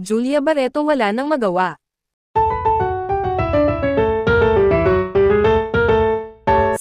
Julia Barreto wala nang magawa.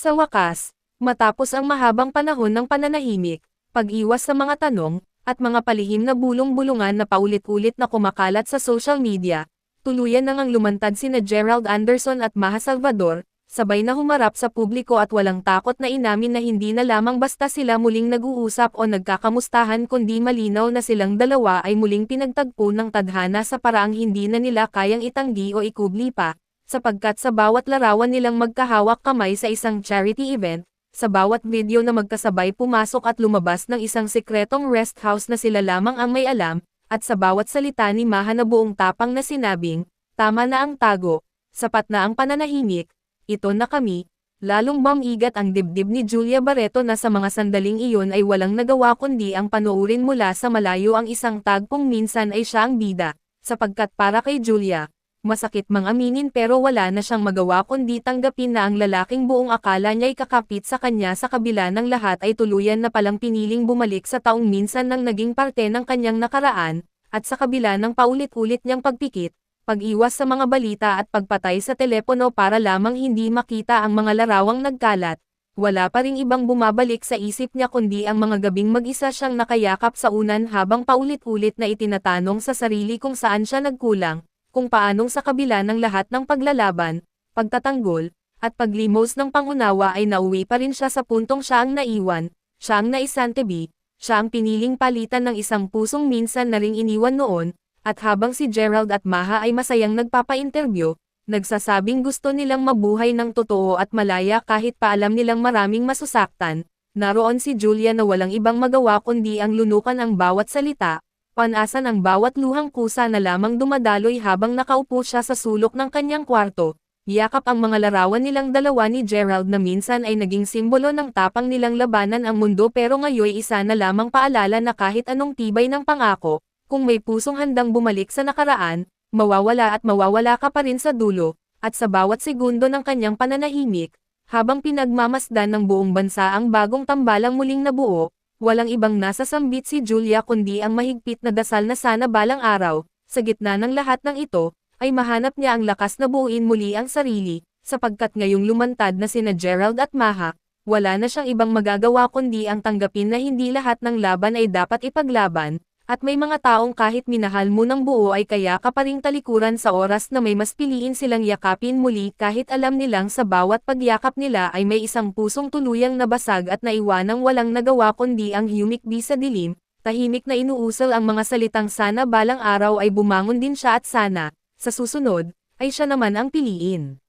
Sa wakas, matapos ang mahabang panahon ng pananahimik, pag-iwas sa mga tanong, at mga palihim na bulong-bulungan na paulit-ulit na kumakalat sa social media, tuluyan nang lumantad sina Gerald Anderson at Maha Salvador, sabay na humarap sa publiko at walang takot na inamin na hindi na lamang basta sila muling nag-uusap o nagkakamustahan kundi malinaw na silang dalawa ay muling pinagtagpo ng tadhana sa paraang hindi na nila kayang itanggi o ikubli pa, sapagkat sa bawat larawan nilang magkahawak kamay sa isang charity event, sa bawat video na magkasabay pumasok at lumabas ng isang sikretong rest house na sila lamang ang may alam, at sa bawat salita ni Maha na buong tapang na sinabing, tama na ang tago, sapat na ang pananahimik, ito na kami, lalong bumigat ang dibdib ni Julia Barreto na sa mga sandaling iyon ay walang nagawa kundi ang panoorin mula sa malayo ang isang tagpong minsan ay siya ang bida, sapagkat para kay Julia, masakit mang aminin pero wala na siyang magawa kundi tanggapin na ang lalaking buong akala niya'y kakapit sa kanya sa kabila ng lahat ay tuluyan na palang piniling bumalik sa taong minsan nang naging parte ng kanyang nakaraan, at sa kabila ng paulit-ulit niyang pagpikit, pag-iwas sa mga balita at pagpatay sa telepono para lamang hindi makita ang mga larawang nagkalat, wala pa ring ibang bumabalik sa isip niya kundi ang mga gabing mag-isa siyang nakayakap sa unan habang paulit-ulit na itinatanong sa sarili kung saan siya nagkulang, kung paanong sa kabila ng lahat ng paglalaban, pagtatanggol, at paglimos ng pangunawa ay nauwi pa rin siya sa puntong siya ang naiwan, siya ang naisantabi, siya ang piniling palitan ng isang pusong minsan na ring iniwan noon, at habang si Gerald at Maha ay masayang nagpapa-interview, nagsasabing gusto nilang mabuhay ng totoo at malaya kahit pa alam nilang maraming masusaktan, naroon si Julia na walang ibang magawa kundi ang lunukan ang bawat salita, panasan ang bawat luhang kusa na lamang dumadaloy habang nakaupo siya sa sulok ng kanyang kwarto, yakap ang mga larawan nilang dalawa ni Gerald na minsan ay naging simbolo ng tapang nilang labanan ang mundo pero ngayoy isa na lamang paalala na kahit anong tibay ng pangako, kung may pusong handang bumalik sa nakaraan, mawawala at mawawala ka pa rin sa dulo, at sa bawat segundo ng kanyang pananahimik, habang pinagmamasdan ng buong bansa ang bagong tambalang muling nabuo, walang ibang nasasambit si Julia kundi ang mahigpit na dasal na sana balang araw, sa gitna ng lahat ng ito, ay mahanap niya ang lakas na buuin muli ang sarili, sapagkat ngayong lumantad na sina Gerald at Maha, wala na siyang ibang magagawa kundi ang tanggapin na hindi lahat ng laban ay dapat ipaglaban, at may mga taong kahit minahal mo ng buo ay kaya ka pa ring talikuran sa oras na may mas piliin silang yakapin muli kahit alam nilang sa bawat pagyakap nila ay may isang pusong tuluyang nabasag at naiwanang walang nagawa kundi ang humikbi sa dilim, tahimik na inuusal ang mga salitang sana balang araw ay bumangon din siya at sana, sa susunod, ay siya naman ang piliin.